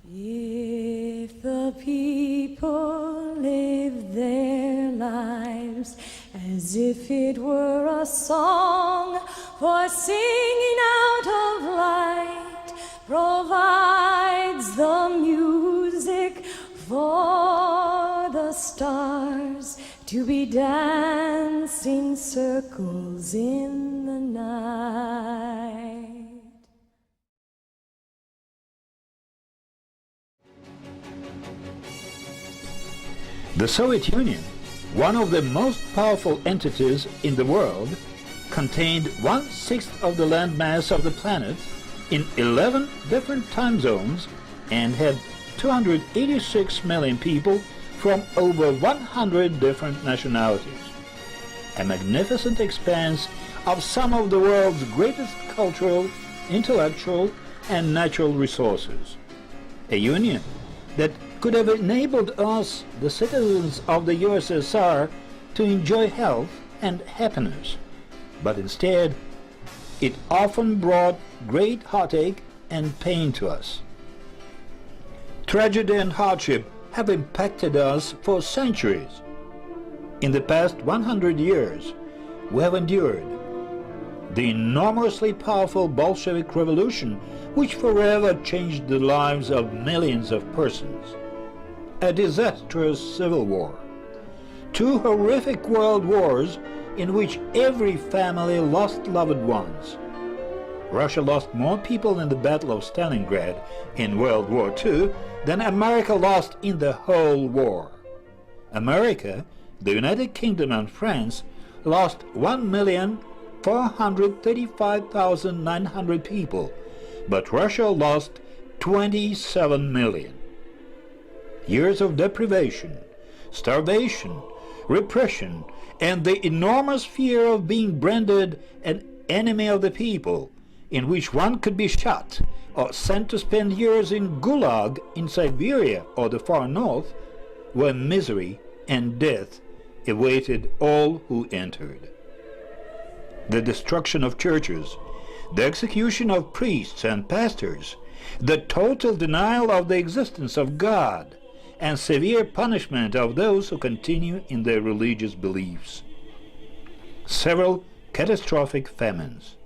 If the people live their lives as if it were a song for singing out of light, provides the music for the stars to be dancing circles in the night. The Soviet Union, one of the most powerful entities in the world, contained 1/6 of the landmass of the planet in 11 different time zones and had 286 million people from over 100 different nationalities. A magnificent expanse of some of the world's greatest cultural, intellectual, and natural resources. A union that could have enabled us, the citizens of the USSR, to enjoy health and happiness. But instead, it often brought great heartache and pain to us. Tragedy and hardship have impacted us for centuries. In the past 100 years, we have endured the enormously powerful Bolshevik Revolution, which forever changed the lives of millions of persons, a disastrous civil war, 2 horrific world wars in which every family lost loved ones. Russia lost more people in the Battle of Stalingrad in World War II than America lost in the whole war. America, the United Kingdom and France lost 1,435,900 people, but Russia lost 27 million. Years of deprivation, starvation, repression, and the enormous fear of being branded an enemy of the people, in which one could be shot or sent to spend years in Gulag in Siberia or the far north, where misery and death awaited all who entered. The destruction of churches, the execution of priests and pastors, the total denial of the existence of God, and severe punishment of those who continue in their religious beliefs. Several catastrophic famines.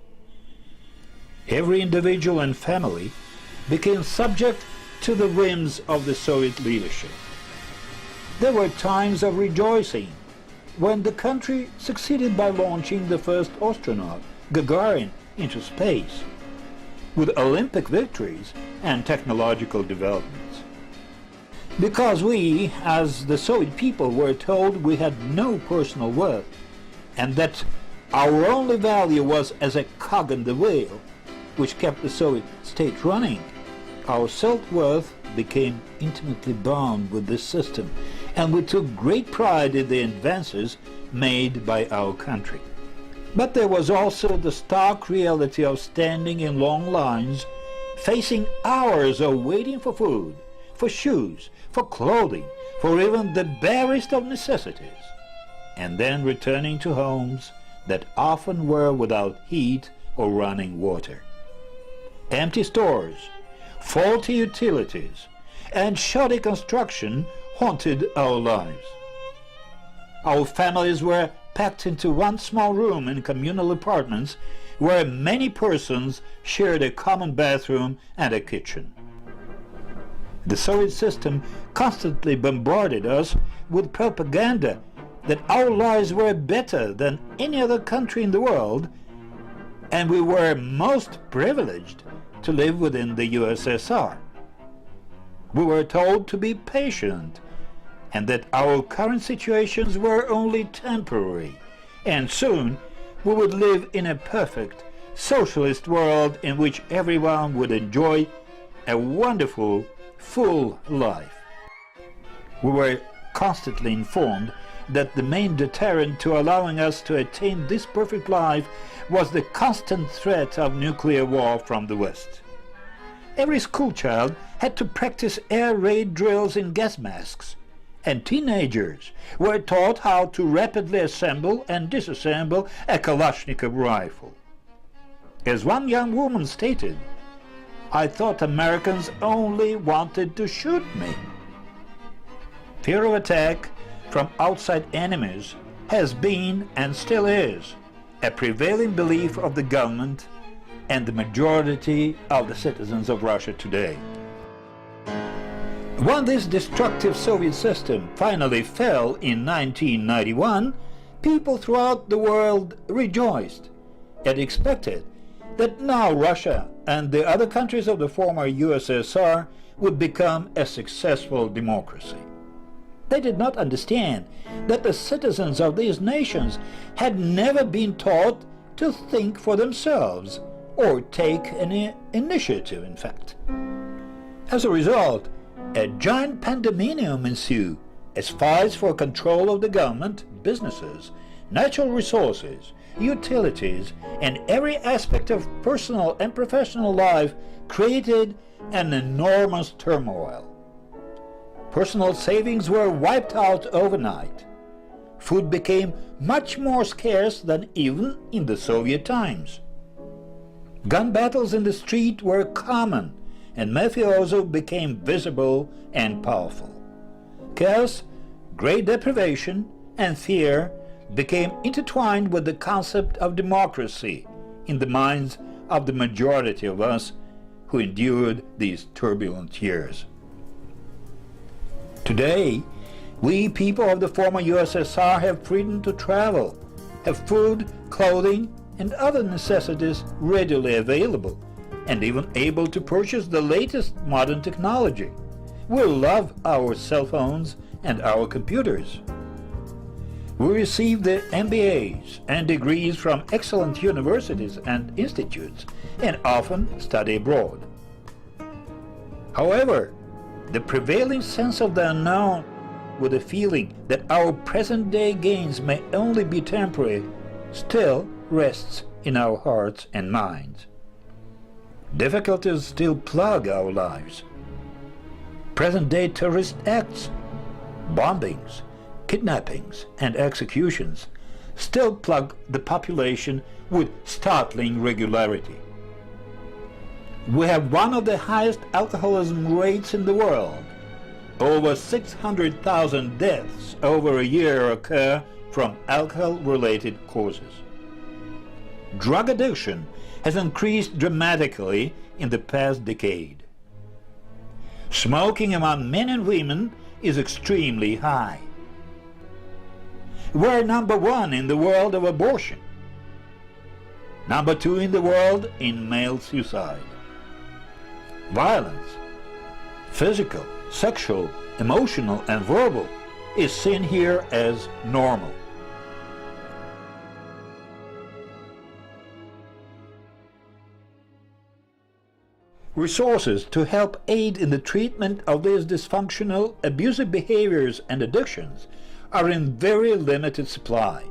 Every individual and family became subject to the whims of the Soviet leadership. There were times of rejoicing when the country succeeded by launching the first astronaut, Gagarin, into space, with Olympic victories and technological developments. Because we, as the Soviet people, were told we had no personal worth, and that our only value was as a cog in the wheel, which kept the Soviet state running, our self-worth became intimately bound with this system, and we took great pride in the advances made by our country. But there was also the stark reality of standing in long lines, facing hours of waiting for food, for shoes, for clothing, for even the barest of necessities, and then returning to homes that often were without heat or running water. Empty stores, faulty utilities, and shoddy construction haunted our lives. Our families were packed into one small room in communal apartments where many persons shared a common bathroom and a kitchen. The Soviet system constantly bombarded us with propaganda that our lives were better than any other country in the world, and we were most privileged to live within the USSR. We were told to be patient, and that our current situations were only temporary, and soon we would live in a perfect socialist world in which everyone would enjoy a wonderful, full life. We were constantly informed that the main deterrent to allowing us to attain this perfect life was the constant threat of nuclear war from the West. Every schoolchild had to practice air raid drills in gas masks, and teenagers were taught how to rapidly assemble and disassemble a Kalashnikov rifle. As one young woman stated, I thought Americans only wanted to shoot me. Fear of attack from outside enemies has been and still is a prevailing belief of the government and the majority of the citizens of Russia today. When this destructive Soviet system finally fell in 1991, people throughout the world rejoiced and expected that now Russia and the other countries of the former USSR would become a successful democracy. They did not understand that the citizens of these nations had never been taught to think for themselves or take any initiative, in fact. As a result, a giant pandemonium ensued as fights for control of the government, businesses, natural resources, utilities, and every aspect of personal and professional life created an enormous turmoil. Personal savings were wiped out overnight. Food became much more scarce than even in the Soviet times. Gun battles in the street were common, and mafioso became visible and powerful. Chaos, great deprivation, and fear became intertwined with the concept of democracy in the minds of the majority of us who endured these turbulent years. Today, we people of the former USSR have freedom to travel, have food, clothing, and other necessities readily available, and even able to purchase the latest modern technology. We love our cell phones and our computers. We receive the MBAs and degrees from excellent universities and institutes, and often study abroad. However, the prevailing sense of the unknown, with the feeling that our present-day gains may only be temporary, still rests in our hearts and minds. Difficulties still plague our lives. Present-day terrorist acts, bombings, kidnappings, and executions still plague the population with startling regularity. We have one of the highest alcoholism rates in the world. Over 600,000 deaths over a year occur from alcohol-related causes. Drug addiction has increased dramatically in the past decade. Smoking among men and women is extremely high. We're number 1 in the world of abortion, number 2 in the world in male suicide. Violence, physical, sexual, emotional, and verbal, is seen here as normal. Resources to help aid in the treatment of these dysfunctional, abusive behaviors and addictions are in very limited supply.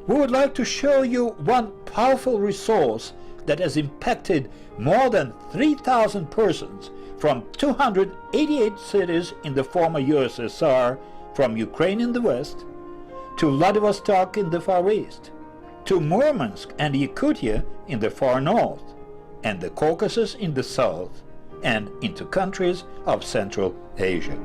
We would like to show you one powerful resource that has impacted more than 3,000 persons from 288 cities in the former USSR, from Ukraine in the west to Vladivostok in the far east, to Murmansk and Yakutia in the far north, and the Caucasus in the south, and into countries of Central Asia.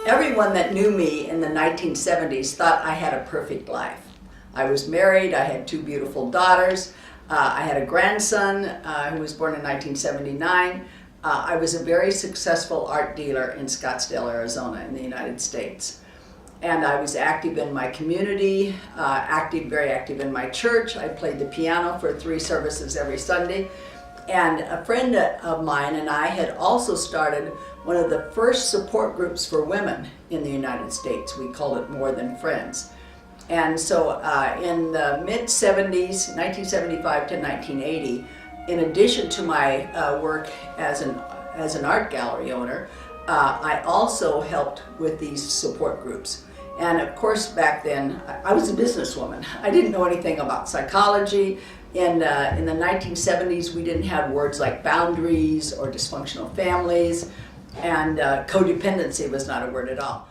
Everyone that knew me in the 1970s thought I had a perfect life. I was married, I had 2 beautiful daughters, I had a grandson who was born in 1979. I was a very successful art dealer in Scottsdale, Arizona in the United States. And I was active in my community, very active in my church. I played the piano for 3 services every Sunday. And a friend of mine and I had also started one of the first support groups for women in the United States. We called it More Than Friends. And so in the mid-70s, 1975 to 1980, in addition to my work as an art gallery owner, I also helped with these support groups. And of course, back then, I was a businesswoman. I didn't know anything about psychology. In the 1970s, we didn't have words like boundaries or dysfunctional families, and codependency was not a word at all.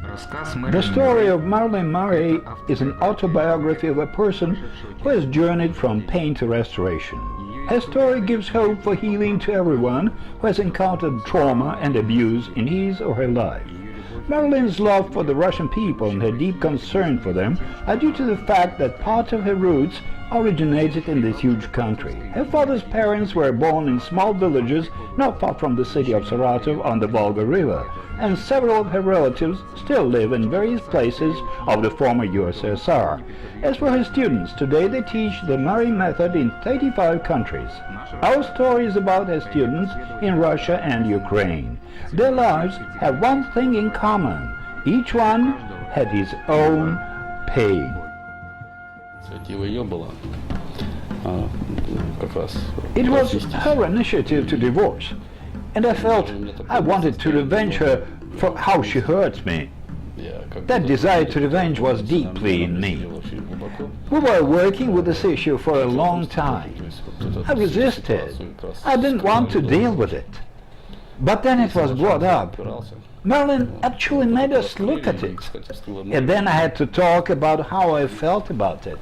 The story of М.Мюррей is an autobiography of a person who has journeyed from pain to restoration. Her story gives hope for healing to everyone who has encountered trauma and abuse in his or her life. Marilyn's love for the Russian people and her deep concern for them are due to the fact that part of her roots originated in this huge country. Her father's parents were born in small villages not far from the city of Saratov on the Volga River, and several of her relatives still live in various places of the former USSR. As for her students, today they teach the Murray method in 35 countries. Our story is about her students in Russia and Ukraine. Their lives have one thing in common. Each one had his own pain. It was her initiative to divorce, and I felt I wanted to revenge her for how she hurt me. That desire to revenge was deeply in me. We were working with this issue for a long time. I resisted. I didn't want to deal with it. But then it was brought up. Marilyn actually made us look at it. And then I had to talk about how I felt about it.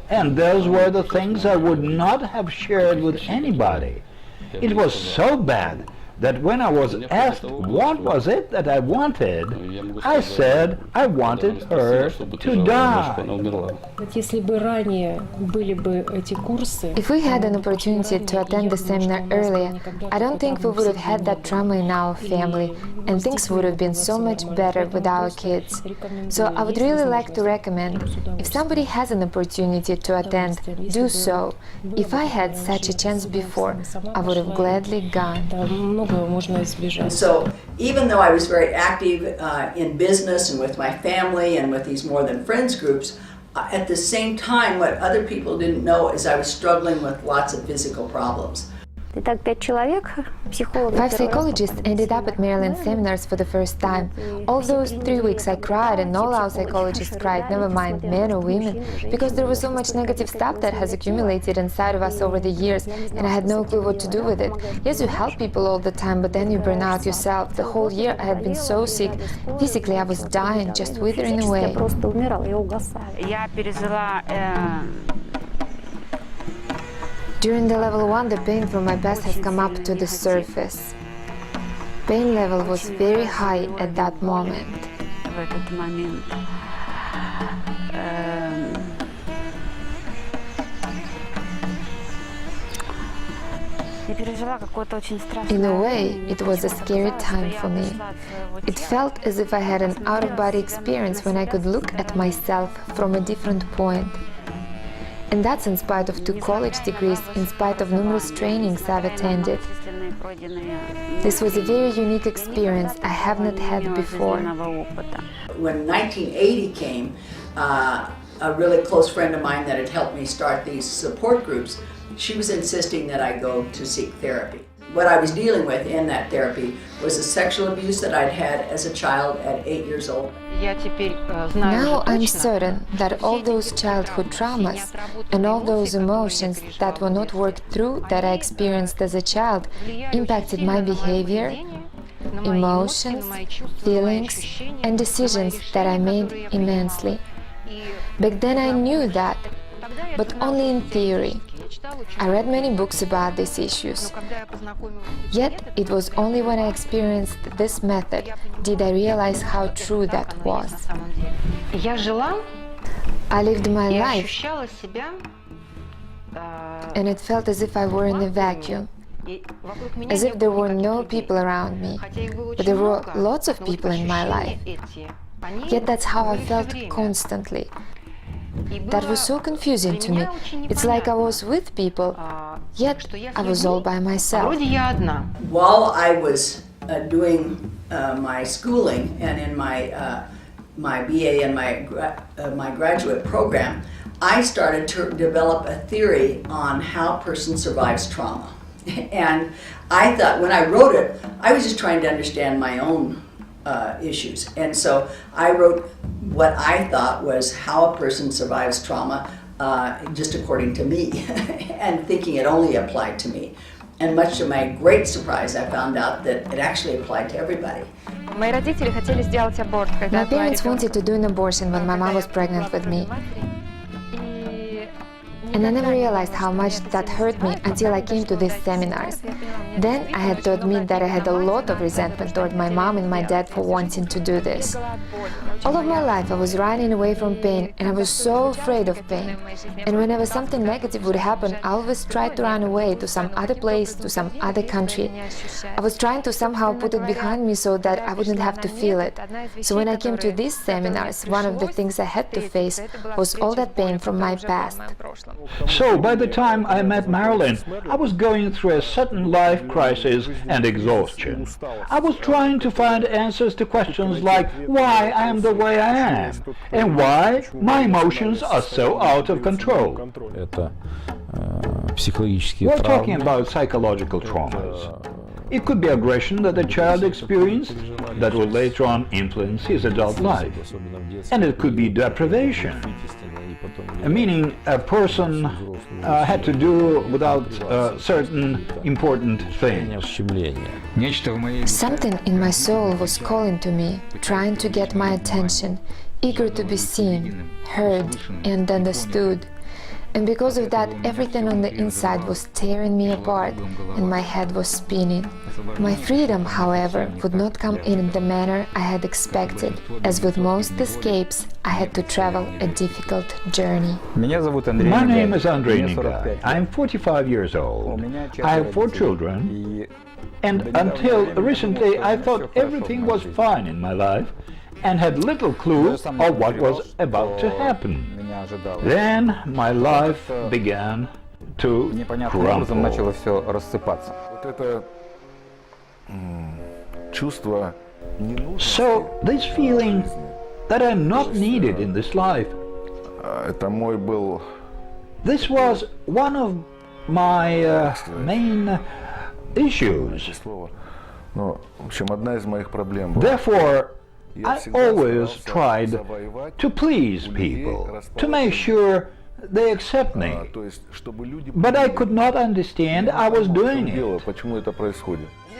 And those were the things I would not have shared with anybody. It was so bad that when I was asked what was it that I wanted, I said I wanted her to die. If we had an opportunity to attend the seminar earlier, I don't think we would have had that trauma in our family, and things would have been so much better with our kids. So I would really like to recommend, if somebody has an opportunity to attend, do so. If I had such a chance before, I would have gladly gone. So even though I was very active in business and with my family and with these More Than Friends groups, at the same time what other people didn't know is I was struggling with lots of physical problems. 5 psychologists ended up at Maryland seminars for the first time. All those 3 weeks I cried, and all our psychologists cried, never mind men or women, because there was so much negative stuff that has accumulated inside of us over the years, and I had no clue what to do with it. Yes, you help people all the time, but then you burn out yourself. The whole year I had been so sick. Physically I was dying, just withering away. During the level 1, the pain from my past has come up to the surface. Pain level was very high at that moment. In a way, it was a scary time for me. It felt as if I had an out-of-body experience when I could look at myself from a different point. And that's in spite of 2 college degrees, in spite of numerous trainings I've attended. This was a very unique experience I have not had before. When 1980 came, a really close friend of mine that had helped me start these support groups, she was insisting that I go to seek therapy. What I was dealing with in that therapy was the sexual abuse that I'd had as a child at 8 years old. Now I'm certain that all those childhood traumas and all those emotions that were not worked through that I experienced as a child impacted my behavior, emotions, feelings, and decisions that I made immensely. Back then I knew that, but only in theory. I read many books about these issues. Yet it was only when I experienced this method did I realize how true that was. I lived my life, and it felt as if I were in a vacuum, as if there were no people around me, but there were lots of people in my life. Yet that's how I felt constantly. That was so confusing to me. It's like I was with people, yet I was all by myself. While I was doing my schooling and in my BA and my graduate program, I started to develop a theory on how a person survives trauma. And I thought when I wrote it, I was just trying to understand my own issues. And so I wrote what I thought was how a person survives trauma just according to me, and thinking it only applied to me. And much to my great surprise, I found out that it actually applied to everybody. My parents wanted to do an abortion when my mom was pregnant with me. And I never realized how much that hurt me until I came to these seminars. Then I had to admit that I had a lot of resentment toward my mom and my dad for wanting to do this. All of my life I was running away from pain, and I was so afraid of pain. And whenever something negative would happen, I always tried to run away to some other place, to some other country. I was trying to somehow put it behind me so that I wouldn't have to feel it. So when I came to these seminars, one of the things I had to face was all that pain from my past. So by the time I met Marilyn, I was going through a sudden life crisis and exhaustion. I was trying to find answers to questions like why I am the way I am, and why my emotions are so out of control. We're talking about psychological traumas. It could be aggression that a child experienced that will later on influence his adult life. And it could be deprivation, meaning a person had to do without certain important things. Something in my soul was calling to me, trying to get my attention, eager to be seen, heard, and understood. And because of that, everything on the inside was tearing me apart, and my head was spinning. My freedom, however, would not come in the manner I had expected. As with most escapes, I had to travel a difficult journey. My name is Andrei Nigai. I'm 45 years old. I have 4 children, and until recently I thought everything was fine in my life and had little clue of what was about to happen. Then my life began to crumble. So this feeling that I'm not needed in this life, this was one of my main issues. Therefore, I always tried to please people, to make sure they accept me. But I could not understand I was doing it.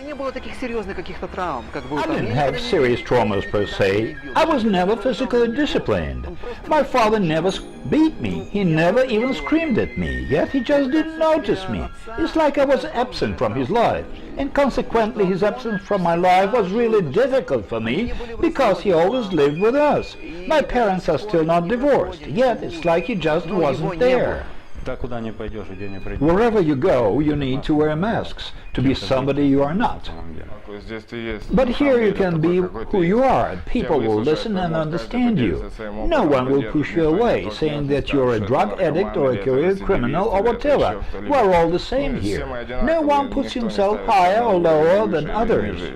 I didn't have serious traumas per se. I was never physically disciplined. My father never beat me. He never even screamed at me. Yet he just didn't notice me. It's like I was absent from his life. And consequently his absence from my life was really difficult for me because he always lived with us. My parents are still not divorced. Yet it's like he just wasn't there. Wherever you go, you need to wear masks to be somebody you are not. But here you can be who you are. People will listen and understand you. No one will push you away, saying that you're a drug addict or a career criminal or whatever. We're all the same here. No one puts himself higher or lower than others.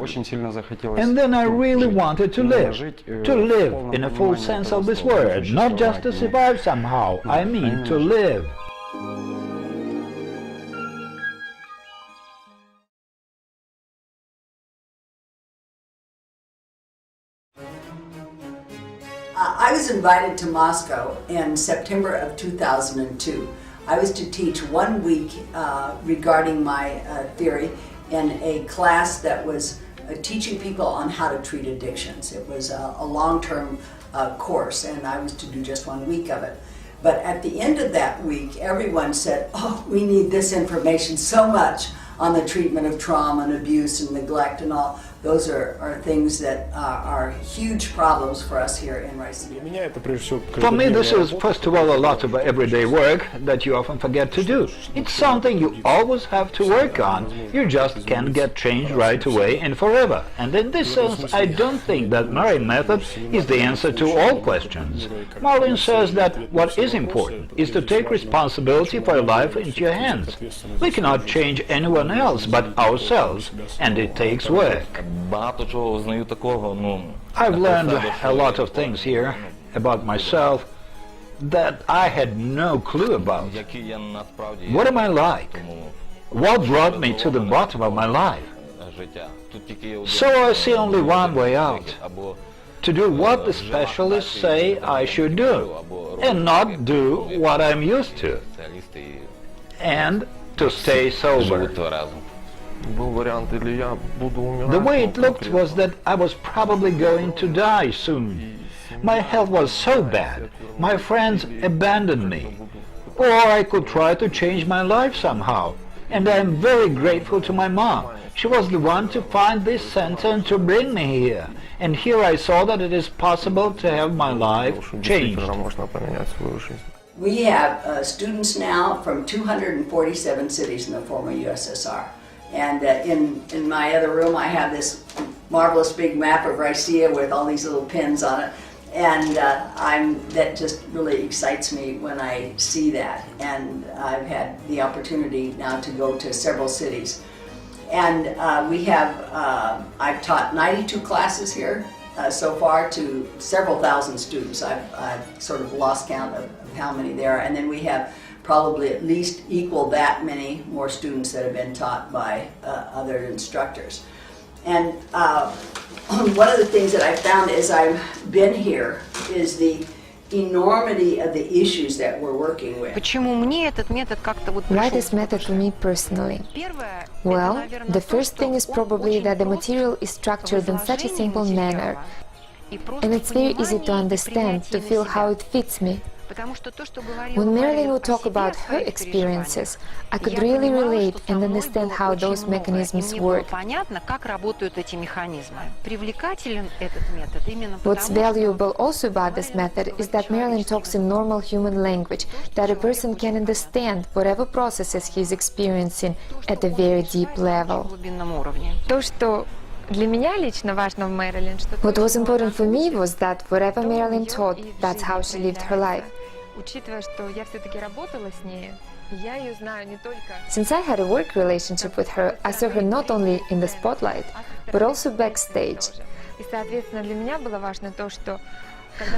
And then I really wanted to live in a full sense of this word, not just to survive somehow. I mean to live. I was invited to Moscow in September of 2002. I was to teach 1 week regarding my theory in a class that was teaching people on how to treat addictions. It was a long-term course, and I was to do just 1 week of it. But at the end of that week, everyone said, oh, we need this information so much on the treatment of trauma and abuse and neglect and all. Those are things that are huge problems for us here in Russia. For me, this is, first of all, a lot of everyday work that you often forget to do. It's something you always have to work on. You just can't get changed right away and forever. And in this sense, I don't think that Murrey method is the answer to all questions. Marlin says that what is important is to take responsibility for your life into your hands. We cannot change anyone else but ourselves, and it takes work. I've learned a lot of things here about myself that I had no clue about. What am I like? What brought me to the bottom of my life? So I see only one way out. to do what the specialists say I should do, and not do what I'm used to, and to stay sober. The way it looked was that I was probably going to die soon. My health was so bad, my friends abandoned me. Or I could try to change my life somehow. And I am very grateful to my mom. She was the one to find this center and to bring me here. And here I saw that it is possible to have my life changed. We have students now from 247 cities in the former USSR. And in my other room I have this marvelous big map of Rycia with all these little pins on it. And that just really excites me when I see that. And I've had the opportunity now to go to several cities. And I've taught 92 classes here so far to several thousand students. I've sort of lost count of how many there are. And then we have probably at least equal that many more students that have been taught by other instructors. And one of the things that I found as I've been here is the enormity of the issues that we're working with. Why this method for me personally? Well, the first thing is probably that the material is structured in such a simple manner, and it's very easy to understand, to feel how it fits me. When Marilyn would talk about her experiences, I could really relate and understand how those mechanisms work. What's valuable also about this method is that Marilyn talks in normal human language, that a person can understand whatever processes he's experiencing at a very deep level. What was important for me was that whatever Marilyn taught, that's how she lived her life. Since I had a work relationship with her, I saw her not only in the spotlight, but also backstage.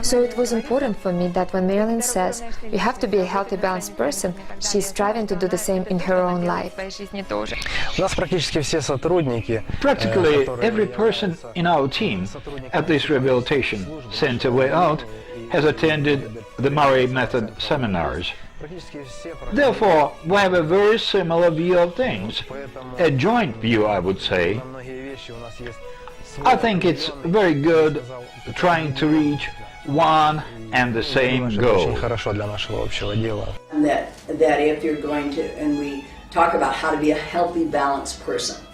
So it was important for me that when Marilyn says, you have to be a healthy, balanced person, she's striving to do the same in her own life. Practically every person in our team at this rehabilitation center Way Out has attended the Murrey Method seminars. Therefore, we have a very similar view of things, a joint view, I would say. I think it's very good trying to reach one and the same goal. And that if you're going to, and we talk about how to be a healthy, balanced person,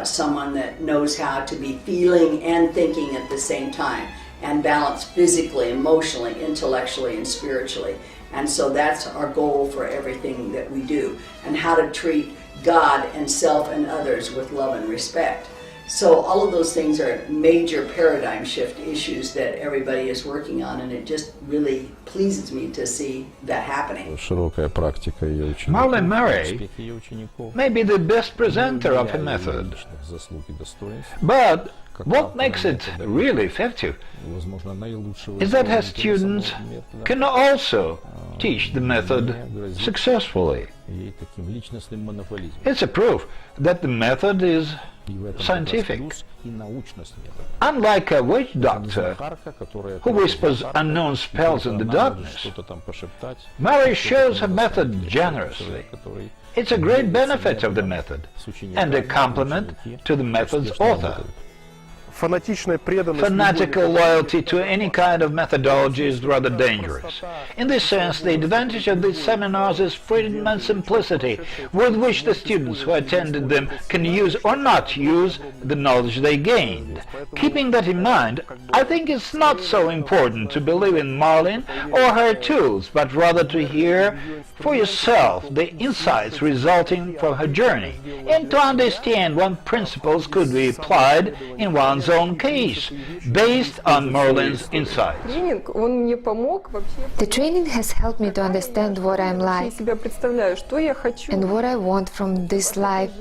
someone that knows how to be feeling and thinking at the same time, and balanced physically, emotionally, intellectually, and spiritually. And so that's our goal for everything that we do, and how to treat God and self and others with love and respect. So all of those things are major paradigm shift issues that everybody is working on, and it just really pleases me to see that happening. М.Мюррей may be the best presenter of a method, but what makes it really effective is that her students can also teach the method successfully. It's a proof that the method is scientific. Unlike a witch doctor who whispers unknown spells in the darkness, Murrey shows her method generously. It's a great benefit of the method and a compliment to the method's author. Fanatical loyalty to any kind of methodology is rather dangerous. In this sense, the advantage of these seminars is freedom and simplicity, with which the students who attended them can use or not use the knowledge they gained. Keeping that in mind, I think it's not so important to believe in Marlene or her tools, but rather to hear for yourself the insights resulting from her journey, and to understand what principles could be applied in one's own case, based on Marlene's insights. The training has helped me to understand what I'm like and what I want from this life,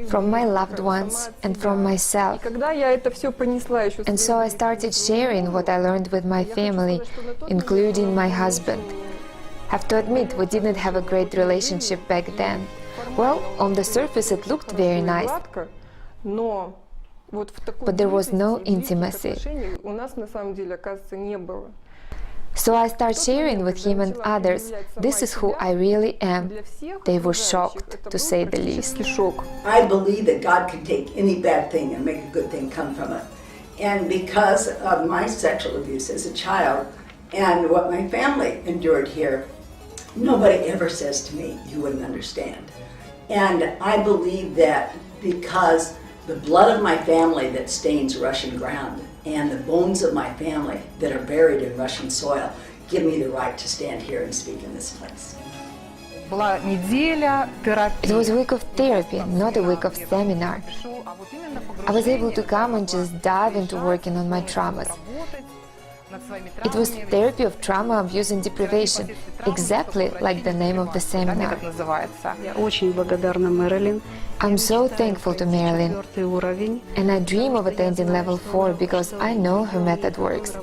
from my loved ones and from myself. And so I started sharing what I learned with my family, including my husband. Have to admit, we didn't have a great relationship back then. Well, on the surface it looked very nice. but there was no intimacy. So I started sharing with him and others, this is who I really am. They were shocked, to say the least. I believe that God can take any bad thing and make a good thing come from it. And because of my sexual abuse as a child and what my family endured here, nobody ever says to me, you wouldn't understand. And I believe that because the blood of my family that stains Russian ground and the bones of my family that are buried in Russian soil give me the right to stand here and speak in this place. It was a week of therapy, not a week of seminar. I was able to come and just dive into working on my traumas. It was therapy of trauma, abuse and deprivation, exactly like the name of the seminar. I'm so thankful to Marilyn, and I dream of attending level 4 because I know her method works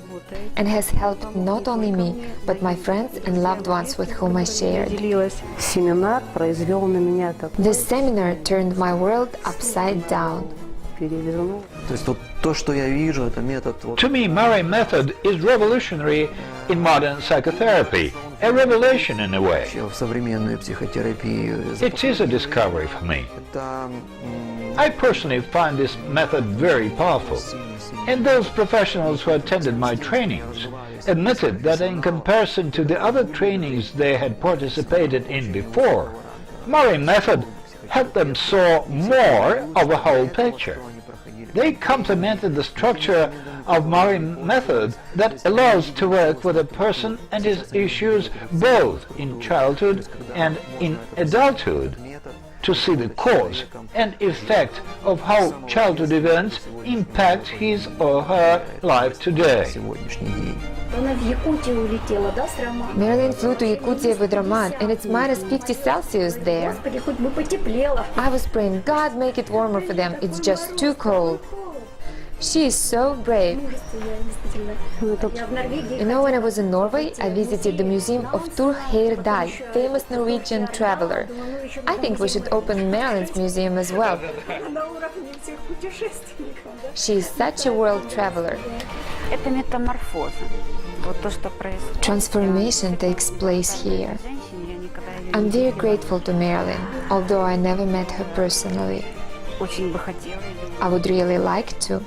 and has helped not only me, but my friends and loved ones with whom I shared. This seminar turned my world upside down. To me, Murray method is revolutionary in modern psychotherapy, a revelation in a way. It is a discovery for me. I personally find this method very powerful, and those professionals who attended my trainings admitted that in comparison to the other trainings they had participated in before, Murray method helped them saw more of a whole picture. They complemented the structure of Murray method that allows to work with a person and his issues both in childhood and in adulthood, to see the cause and effect of how childhood events impact his or her life today. Marilyn flew to Yakutia with Roman, and it's minus 50 Celsius there. I was praying, God, make it warmer for them, it's just too cold. She is so brave. You know, when I was in Norway, I visited the museum of Thor Heyerdahl, famous Norwegian traveler. I think we should open Marilyn's museum as well. She is such a world traveler. Transformation takes place here. I'm very grateful to Marilyn, although I never met her personally. I would really like to.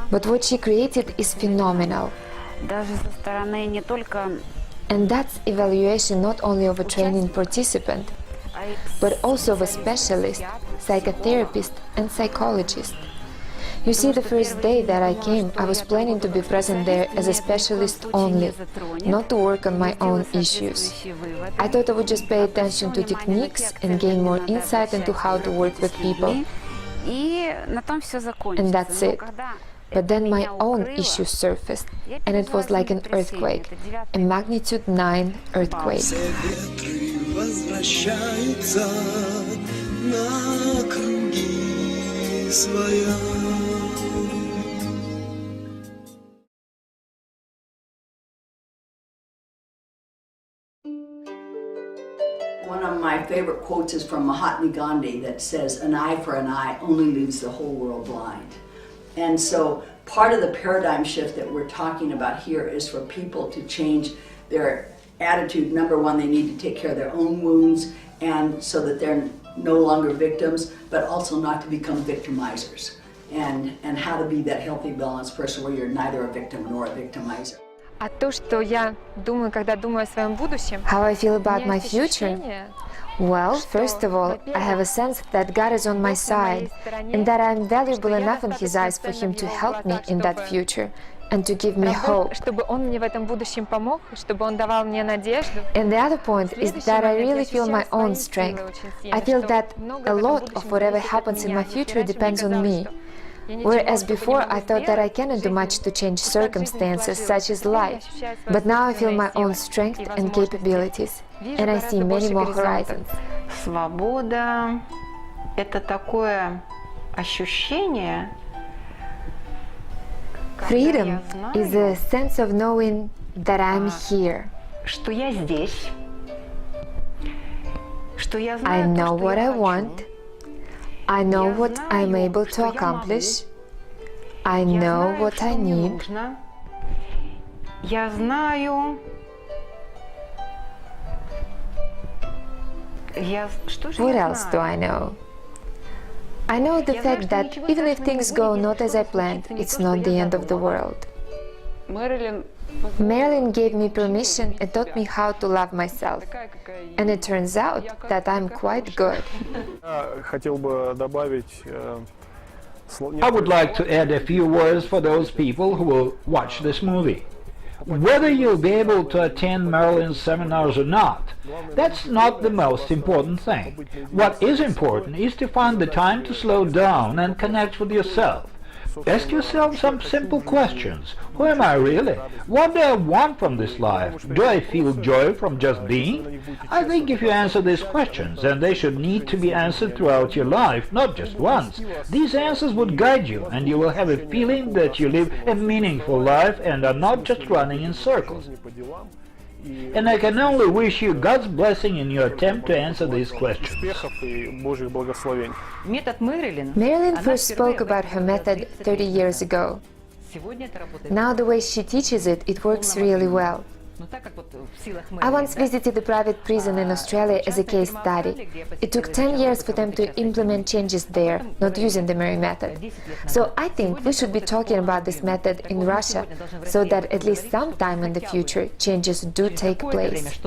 But what she created is phenomenal. And that's evaluation not only of a training participant, but also of a specialist, psychotherapist and psychologist. You see, the first day that I came, I was planning to be present there as a specialist only, not to work on my own issues. I thought I would just pay attention to techniques and gain more insight into how to work with people. And that's it. But then my own issues surfaced, and it was like an earthquake, a magnitude 9 earthquake. One of my favorite quotes is from Mahatma Gandhi that says, "An eye for an eye only leaves the whole world blind." And so part of the paradigm shift that we're talking about here is for people to change their attitude. Number one, they need to take care of their own wounds, and so that they're no longer victims, but also not to become victimizers. And how to be that healthy, balanced person where you're neither a victim nor a victimizer. А то, что я думаю, когда думаю о своем будущем, how I feel about my future? Well, first of all, I have a sense that God is on my side, and that I am valuable enough in His eyes for Him to help me in that future and to give me hope. And the other point is that I really feel my own strength. I feel that a lot of whatever happens in my future depends on me. Whereas before I thought that I cannot do much to change circumstances such as life, but now I feel my own strength and capabilities, and I see many more horizons. Свобода – это такое ощущение. Freedom is a sense of knowing that I'm here. Что я здесь. Что я I знаю know то, что what я I хочу. want. I know what I'm able to accomplish. I know what I need. Я знаю... What else do I know? I know the fact that even if things go not as I planned, it's not the end of the world. Marilyn gave me permission and taught me how to love myself. And it turns out that I'm quite good. I would like to add a few words for those people who will watch this movie. Whether you'll be able to attend Marilyn's seminars or not, that's not the most important thing. What is important is to find the time to slow down and connect with yourself. Ask yourself some simple questions. Who am I really? What do I want from this life? Do I feel joy from just being? I think if you answer these questions, and they should need to be answered throughout your life, not just once, these answers would guide you, and you will have a feeling that you live a meaningful life and are not just running in circles. And I can only wish you God's blessing in your attempt to answer these questions. Marilyn first spoke about her method 30 years ago. Now the way she teaches it, it works really well. I once visited a private prison in Australia as a case study. It took 10 years for them to implement changes there, not using the Murrey method. So I think we should be talking about this method in Russia, so that at least sometime in the future changes do take place.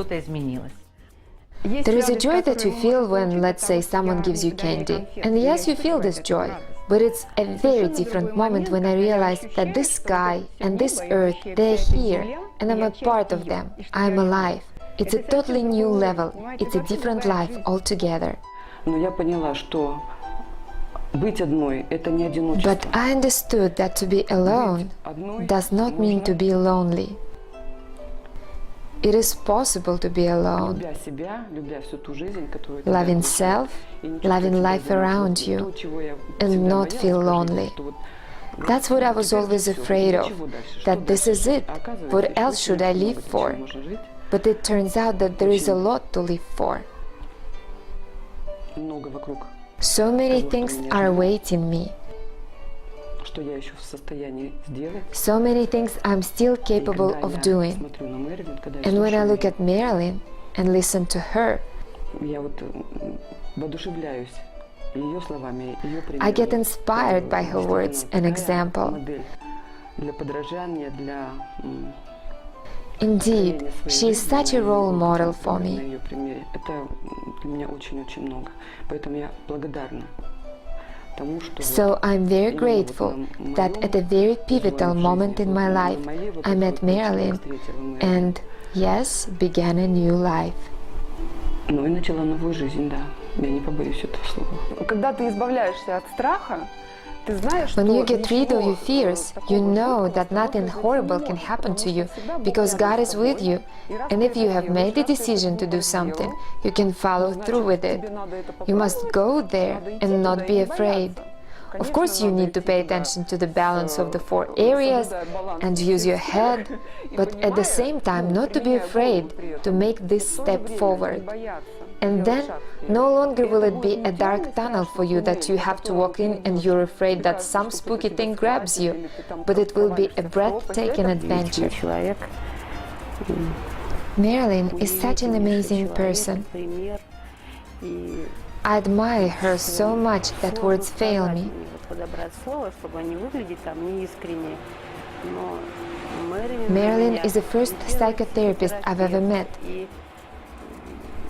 There is a joy that you feel when, let's say, someone gives you candy. And yes, you feel this joy. But it's a very different moment when I realize that this sky and this earth, they're here, and I'm a part of them. I'm alive. It's a totally new level. It's a different life altogether. But I understood that to be alone does not mean to be lonely. It is possible to be alone, loving self, loving life around you, and not feel lonely. That's what I was always afraid of, that this is it, what else should I live for? But it turns out that there is a lot to live for. So many things are awaiting me. So many things I'm still capable of doing. And when I look at Marilyn and listen to her, I get inspired by her words and example. Indeed, she is such a role model for me. So I'm very grateful that at a very pivotal moment in my life I met Marilyn and, yes, began a new life. When you get rid of your fears, you know that nothing horrible can happen to you because God is with you. And if you have made the decision to do something, you can follow through with it. You must go there and not be afraid. Of course, you need to pay attention to the balance of the 4 areas and use your head, but at the same time not to be afraid to make this step forward. And then no longer will it be a dark tunnel for you that you have to walk in and you're afraid that some spooky thing grabs you, but it will be a breathtaking adventure. Marilyn is such an amazing person. I admire her so much that words fail me. Marilyn is the first psychotherapist I've ever met.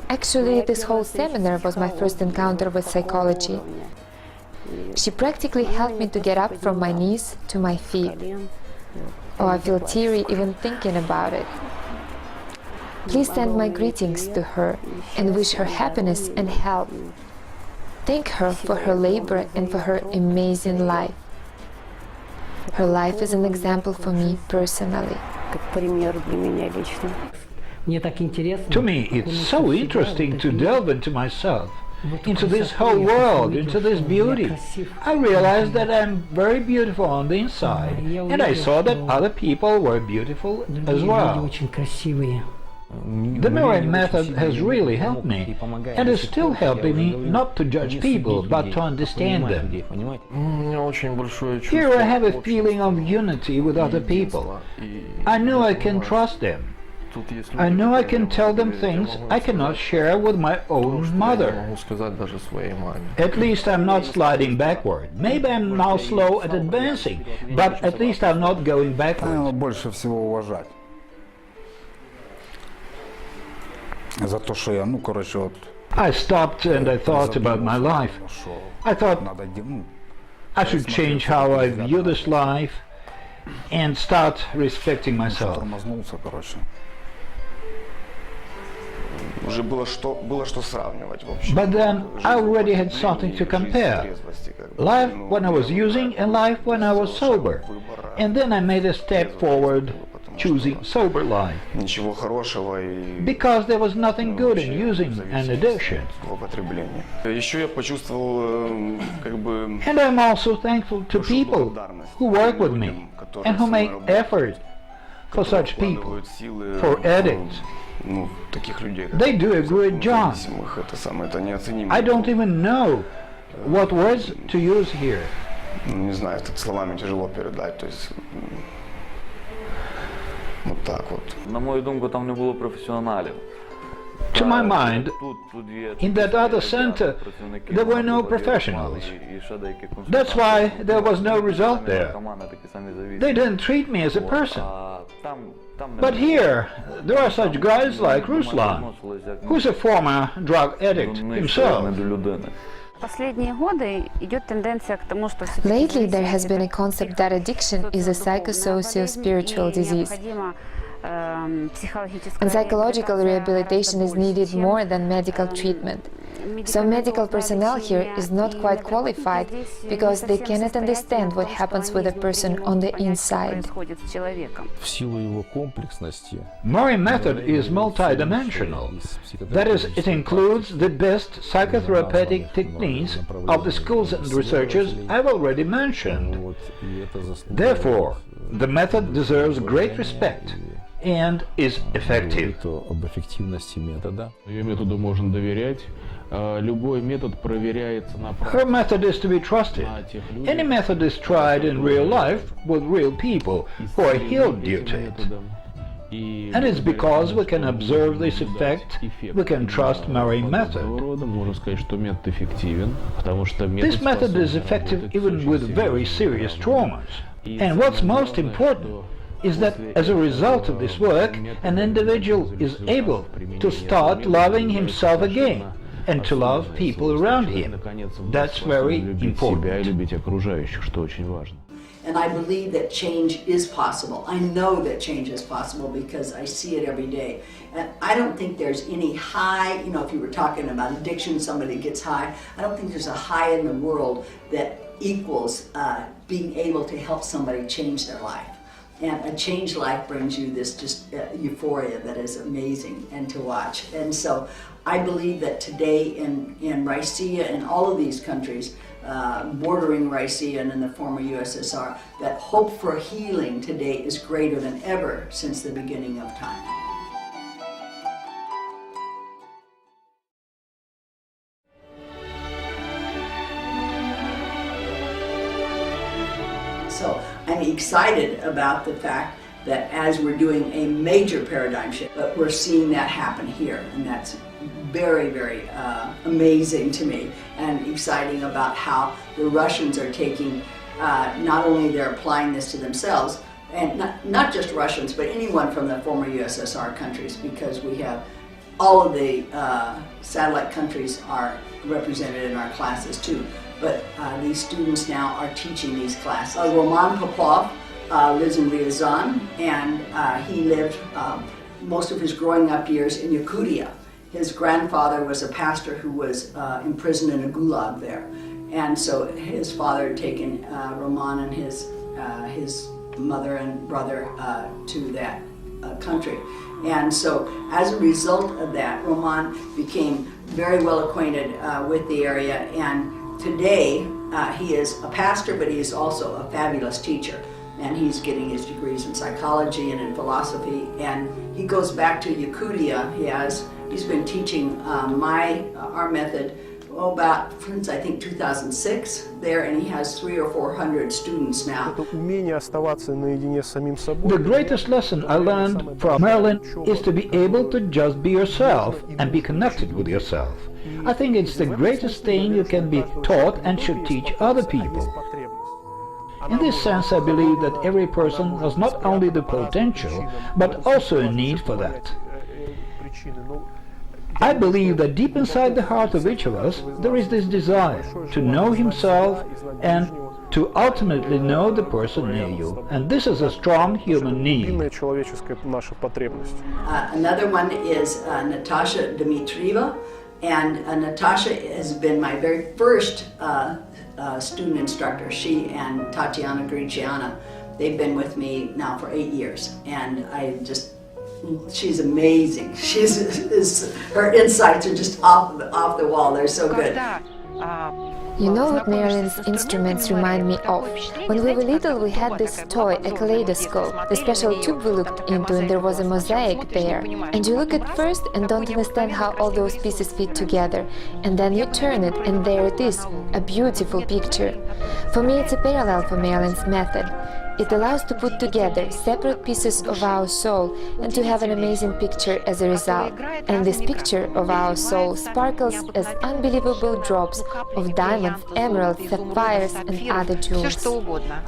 Actually, this whole seminar was my first encounter with psychology. She practically helped me to get up from my knees to my feet. Oh, I feel teary even thinking about it. Please send my greetings to her and wish her happiness and health. Thank her for her labor and for her amazing life. Her life is an example for me personally. To me, it's so interesting to delve into myself, into this whole world, into this beauty. I realized that I'm very beautiful on the inside, and I saw that other people were beautiful as well. The М.Мюррей method has really helped me, and is still helping me not to judge people, but to understand them. Here I have a feeling of unity with other people. I know I can trust them. I know I can tell them things I cannot share with my own mother. At least I'm not sliding backward. Maybe I'm now slow at advancing, but at least I'm not going backwards. Больше всего уважать. За то, что я, короче, вот. I stopped and I thought about my life. I thought I should change how I view this life and start respecting myself. Тормознулся, короче. But then I already had something to compare. Life when I was using and life when I was sober. And then I made a step forward, choosing sober life. Because there was nothing good in using an addiction. And I'm also thankful to people who work with me and who make effort for such people, for addicts. They do a great job. I don't even know what words to use here. To my mind, in that other center, there were no professionals. That's why there was no result there. They didn't treat me as a person. But here, there are such guys like Ruslan, who's a former drug addict himself. Lately, there has been a concept that addiction is a psychosocial-spiritual disease. And psychological rehabilitation is needed more than medical treatment. So medical personnel here is not quite qualified because they cannot understand what happens with a person on the inside. М.Мюррей method is multidimensional. That is, it includes the best psychotherapeutic techniques of the schools and researchers I've already mentioned. Therefore, the method deserves great respect and is effective. Her method is to be trusted. Any method is tried in real life with real people who are healed due to it. And it's because we can observe this effect, we can trust М.Мюррей method. This method is effective even with very serious traumas. And what's most important is that as a result of this work, an individual is able to start loving himself again and to love people around him. That's very important. And I believe that change is possible. I know that change is possible because I see it every day. And I don't think there's any high, if you were talking about addiction, somebody gets high, I don't think there's a high in the world that equals being able to help somebody change their life. And a changed life brings you this just euphoria that is amazing and to watch. And so I believe that today in Russia and all of these countries bordering Russia and in the former USSR, that hope for healing today is greater than ever since the beginning of time. So I'm excited about the fact that as we're doing a major paradigm shift, but we're seeing that happen here, and that's very, very amazing to me, and exciting about how the Russians are taking, not only they're applying this to themselves, and not just Russians, but anyone from the former USSR countries, because we have all of the satellite countries are represented in our classes too. But these students now are teaching these classes. Roman Popov lives in Ryazan, and he lived most of his growing up years in Yakutia. His grandfather was a pastor who was imprisoned in a gulag there. And so his father had taken Roman and his mother and brother to that country. And so as a result of that, Roman became very well acquainted with the area, and today he is a pastor, but he is also a fabulous teacher. and he's getting his degrees in psychology and in philosophy. And he goes back to Yakutia. He's been teaching our method about since I think 2006 there, and he has 300 or 400 students now. The greatest lesson I learned from Marilyn is to be able to just be yourself and be connected with yourself. I think it's the greatest thing you can be taught and should teach other people. In this sense, I believe that every person has not only the potential, but also a need for that. I believe that deep inside the heart of each of us, there is this desire to know himself and to ultimately know the person near you. And this is a strong human need. Another one is Natasha Dmitrieva. And Natasha has been my very first student instructor. She and Tatiana Griciana, they've been with me now for 8 years. And she's amazing. Her insights are just off the wall. They're so good. You know what Marilyn's instruments remind me of? When we were little, we had this toy, a kaleidoscope, the special tube we looked into, and there was a mosaic there. And you look at first and don't understand how all those pieces fit together. And then you turn it, and there it is, a beautiful picture. For me, it's a parallel for Marilyn's method. It allows to put together separate pieces of our soul and to have an amazing picture as a result. And this picture of our soul sparkles as unbelievable drops of diamonds, emeralds, sapphires, and other jewels.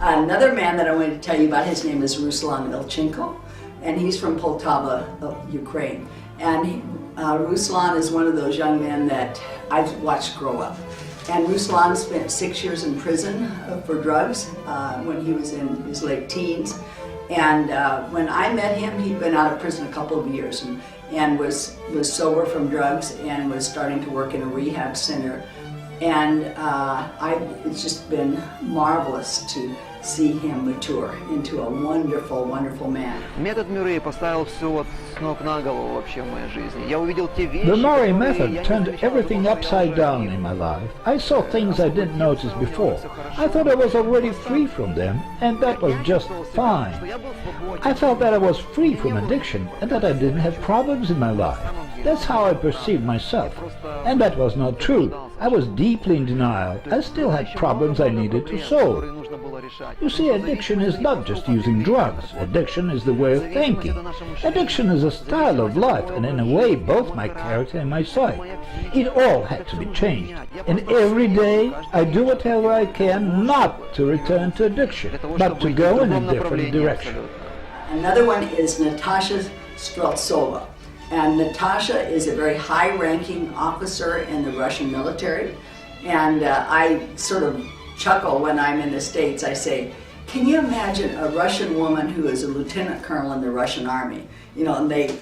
Another man that I wanted to tell you about, his name is Ruslan Ilchenko, and he's from Poltava, Ukraine. And Ruslan is one of those young men that I've watched grow up. And Ruslan spent 6 years in prison for drugs when he was in his late teens. And when I met him, he'd been out of prison a couple of years and was sober from drugs and was starting to work in a rehab center. And it's just been marvelous to see him mature into a wonderful, wonderful man. Метод Мюррея поставил все вот с ног на голову вообще в моей жизни. Я увидел те вещи. The Murray method turned everything upside down in my life. I saw things I didn't notice before. I thought I was already free from them, and that was just fine. I felt that I was free from addiction and that I didn't have problems in my life. That's how I perceived myself. And that was not true. I was deeply in denial. I still had problems I needed to solve. You see, addiction is not just using drugs. Addiction is the way of thinking. Addiction is a style of life, and in a way, both my character and my psyche. It all had to be changed. And every day, I do whatever I can not to return to addiction, but to go in a different direction. Another one is Natasha Streltsova. And Natasha is a very high-ranking officer in the Russian military. And I sort of chuckle when I'm in the States. I say, can you imagine a Russian woman who is a lieutenant colonel in the Russian army? You know, and they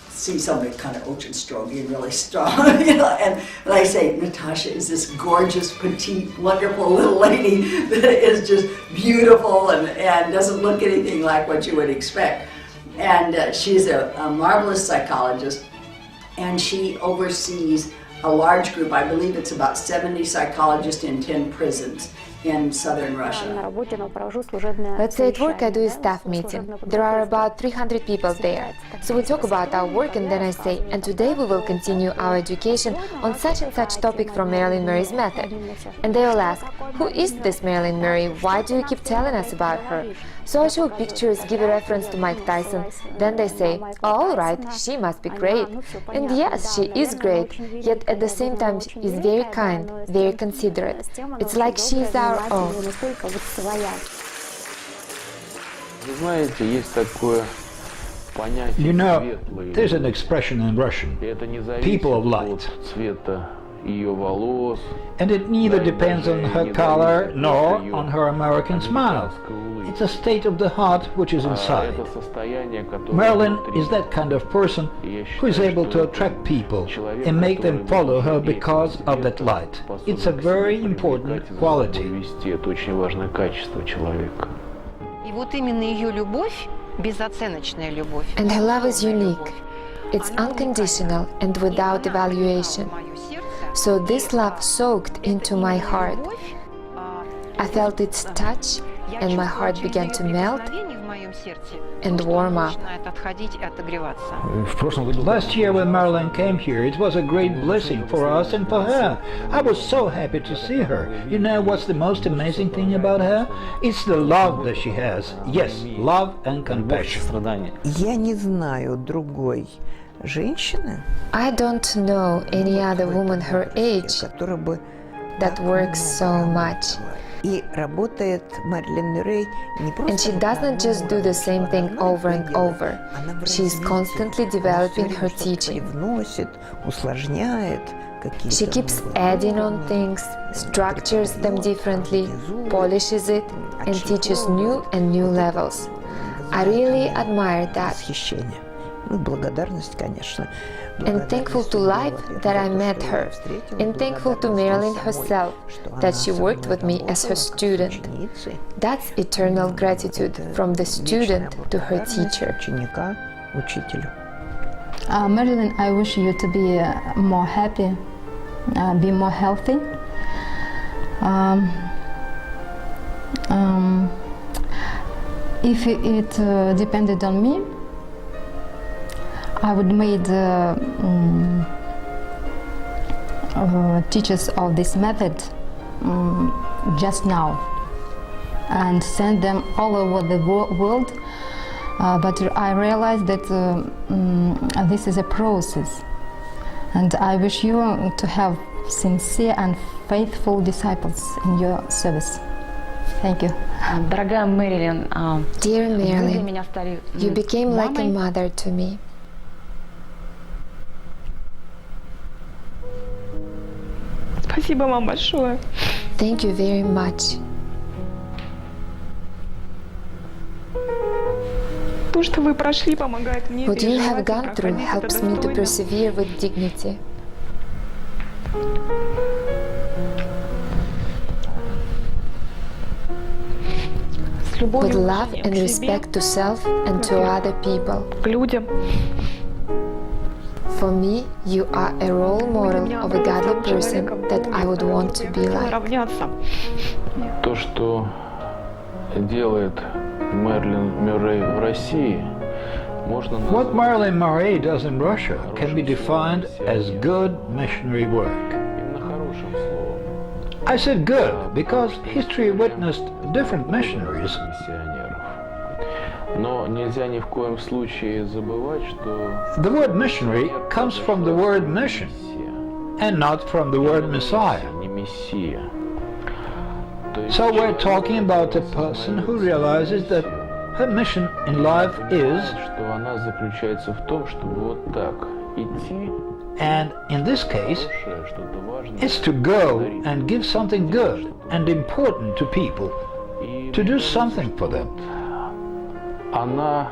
see somebody kind of Ochenstroggy and really strong, you know, and I say, Natasha is this gorgeous, petite, wonderful little lady that is just beautiful and doesn't look anything like what you would expect. And she's a marvelous psychologist, and she oversees a large group, I believe it's about 70 psychologists in 10 prisons in southern Russia. Let's say at work I do a staff meeting. There are about 300 people there. So we talk about our work, and then I say, and today we will continue our education on such and such topic from Marilyn Murray's method. And they all ask, who is this Marilyn Murray? Why do you keep telling us about her? So I show pictures, give a reference to Mike Tyson. Then they say, all right, she must be great. And yes, she is great, yet at the same time she is very kind, very considerate. It's like she is our own. You know, there's an expression in Russian, people of light. And it neither depends on her color nor on her American smile. It's a state of the heart which is inside. Marilyn is that kind of person who is able to attract people and make them follow her because of that light. It's a very important quality. And her love is unique. It's unconditional and without evaluation. So this love soaked into my heart. I felt its touch, and my heart began to melt and warm up. Last year when Marilyn came here, it was a great blessing for us and for her. I was so happy to see her. You know what's the most amazing thing about her? It's the love that she has. Yes, love and compassion. Я не знаю другой женщины, I don't know any other woman her age которая бы that works so much. И работает Мэрилин Мюррей не просто. And she doesn't just do the same thing over and over. She's constantly developing her teaching. Вносит, усложняет какие-то. She keeps adding on things, structures them differently, polishes it, and teaches new and new levels. I really admire that. Восхищение. Ну, благодарность, конечно. And thankful to life that I met her, and thankful to Marilyn herself that she worked with me as her student. That's eternal gratitude from the student to her teacher. Ученика учителю. Marilyn, I wish you to be more happy, be more healthy. If it depended on me, I would made teachers of this method just now and send them all over the world. But I realized that this is a process, and I wish you to have sincere and faithful disciples in your service. Thank you. Дорогая Мэрилин, Dear вы для Marilyn, меня стали you became like a мамой. mother to me. Спасибо вам большое. Thank you very much. То, что вы прошли, помогает мне What you have переживать и gone through проходить это helps me to достойно. persevere with dignity. С любовью With и love уважением and к себе, respect to self and to other people. к людям. For me, you are a role model of a godly person that I would want to be like. Равняться. То, что делает Мэрилин Мюррей в России, можно What назвать Marilyn Murray does in Russia can be defined as good missionary work. именно хорошим словом I said good because history witnessed different missionaries. миссионеров. Но нельзя ни в коем случае забывать, что The word missionary comes from the word mission мессия, and not from the word Messiah. не мессия. То есть So we're talking about a person who realizes that her mission in life is, что она заключается в том, чтобы вот так идти, and in this case, хорошее, что-то важное, it's to go and give something good and important to people, и to do something for them. она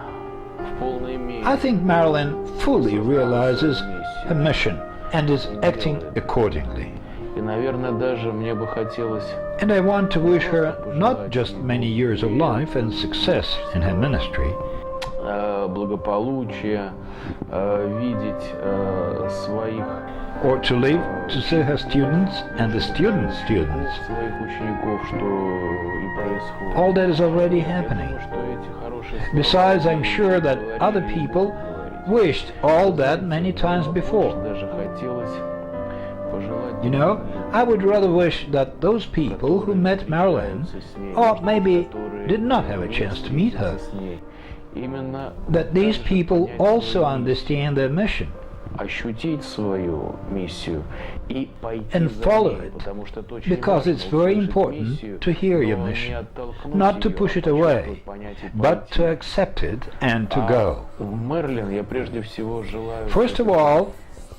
в полной мере I think Marilyn fully realizes her mission and is acting accordingly. и, наверное, даже мне бы хотелось And I want to wish her not just many years of life and success in her ministry, благополучия, видеть своих or to live to see her students and the students' students, своих учеников, что и происходит. all that is already happening. Что эти хорошие слова Besides, I'm sure that other people wished all that many times before. даже хотелось пожелать You know, I would rather wish that those people who met Marilyn, or maybe did not have a chance to meet her, с ней именно that these people also understand their mission ощутить свою миссию и пойти and за follow ней, it, потому что это очень because важно it's very услышать important миссию, to hear your но не mission, оттолкнуть not to ее, push it а away, почувствовать, понять и but пойти. to accept it and to go. В Мэрилин я прежде всего желаю First of all,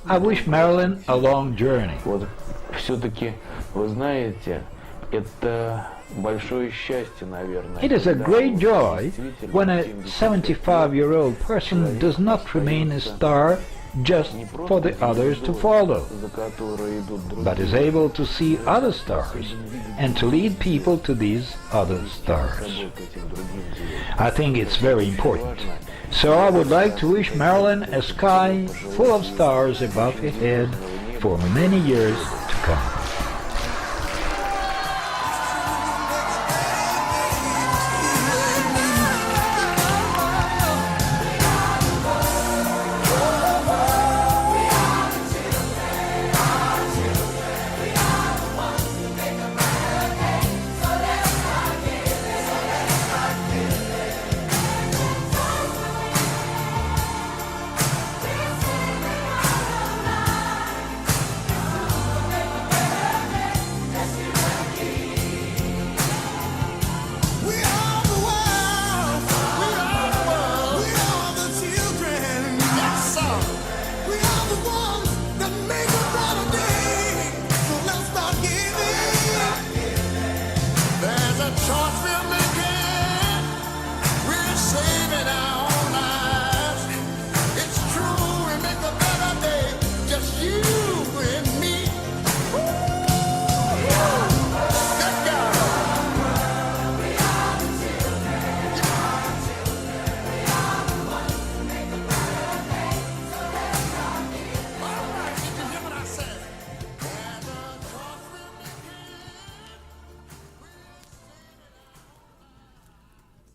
I wish Marilyn a long journey. вот все-таки, вы знаете, это большое счастье, наверное. It is a когда great joy действительно when a тем 75-year-old person does not remain a star just не просто for the others to follow, за которые идут другие, but is able to see other stars and to lead people to these other stars. к этим другим делам. I think it's very important. So I would like to wish Marilyn a sky full of stars above her head for many years to come.